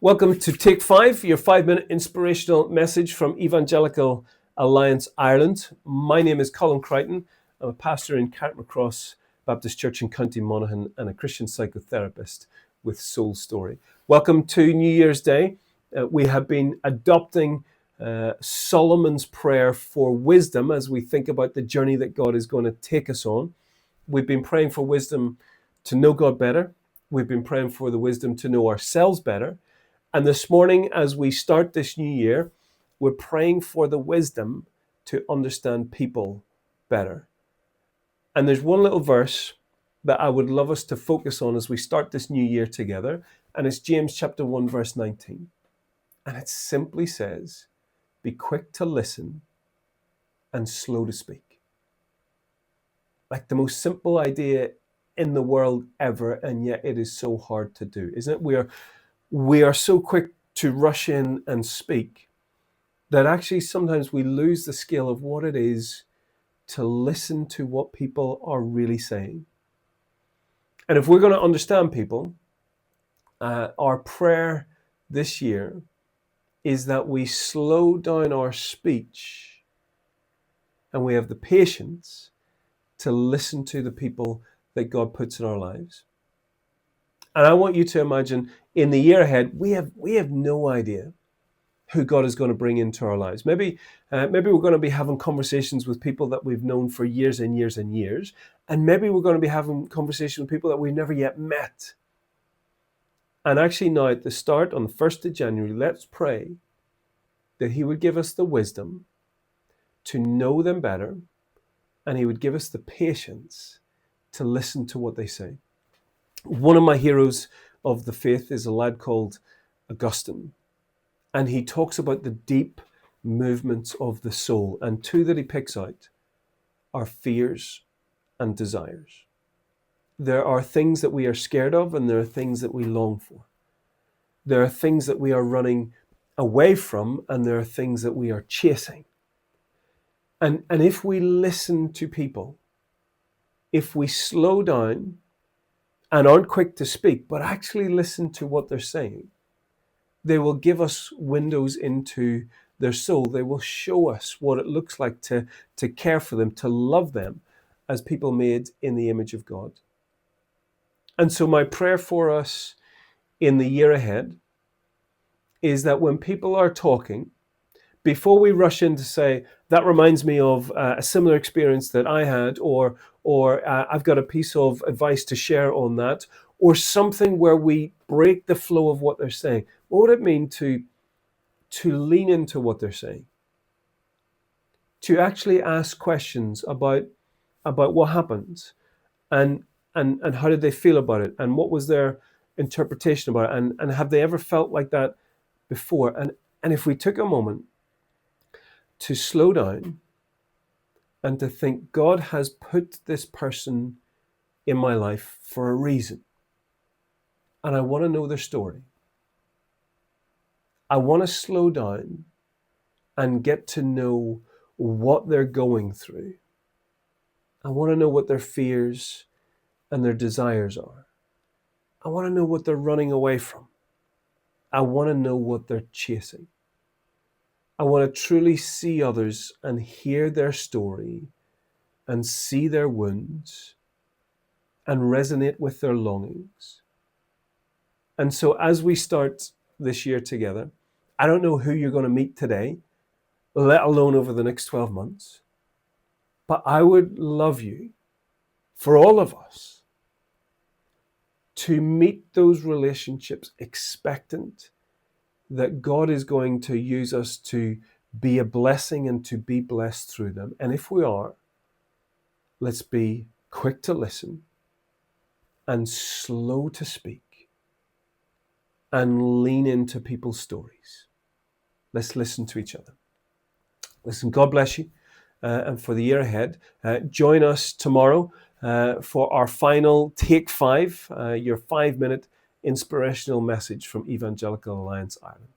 Welcome to Take 5, your 5-minute inspirational message from Evangelical Alliance Ireland. My name is Colin Creighton. I'm a pastor in Carrickmacross Baptist Church in County Monaghan and a Christian psychotherapist with Soul Story. Welcome to New Year's Day. We have been adopting Solomon's prayer for wisdom as we think about the journey that God is going to take us on. We've been praying for wisdom to know God better. We've been praying for the wisdom to know ourselves better. And this morning, as we start this new year, we're praying for the wisdom to understand people better. And there's one little verse that I would love us to focus on as we start this new year together. And it's James chapter 1, verse 19. And it simply says, be quick to listen and slow to speak. Like the most simple idea in the world ever, and yet it is so hard to do, isn't it? We are so quick to rush in and speak that actually sometimes we lose the skill of what it is to listen to what people are really saying. And if we're going to understand people, our prayer this year is that we slow down our speech and we have the patience to listen to the people that God puts in our lives. And I want you to imagine in the year ahead, we have no idea who God is going to bring into our lives. Maybe we're going to be having conversations with people that we've known for years and years and years. And maybe we're going to be having conversations with people that we've never yet met. And actually now at the start, on the 1st of January, let's pray that He would give us the wisdom to know them better. And He would give us the patience to listen to what they say. One of my heroes of the faith is a lad called Augustine. And he talks about the deep movements of the soul. And two that he picks out are fears and desires. There are things that we are scared of and there are things that we long for. There are things that we are running away from and there are things that we are chasing. And if we listen to people, if we slow down and aren't quick to speak, but actually listen to what they're saying, they will give us windows into their soul. They will show us what it looks like to care for them, to love them as people made in the image of God. And so my prayer for us in the year ahead is that when people are talking, before we rush in to say, that reminds me of a similar experience that I had, or I've got a piece of advice to share on that, or something where we break the flow of what they're saying. What would it mean to lean into what they're saying? To actually ask questions about what happened and how did they feel about it? And what was their interpretation about it? And have they ever felt like that before? And if we took a moment to slow down and to think, God has put this person in my life for a reason. And I want to know their story. I want to slow down and get to know what they're going through. I want to know what their fears and their desires are. I want to know what they're running away from. I want to know what they're chasing. I want to truly see others and hear their story and see their wounds and resonate with their longings. And so as we start this year together, I don't know who you're going to meet today, let alone over the next 12 months, but I would love you, for all of us, to meet those relationships expectant that God is going to use us to be a blessing and to be blessed through them. And if we are, let's be quick to listen and slow to speak and lean into people's stories. Let's listen to each other. Listen, God bless you. And for the year ahead, join us tomorrow for our final Take 5, your 5-minute inspirational message from Evangelical Alliance Ireland.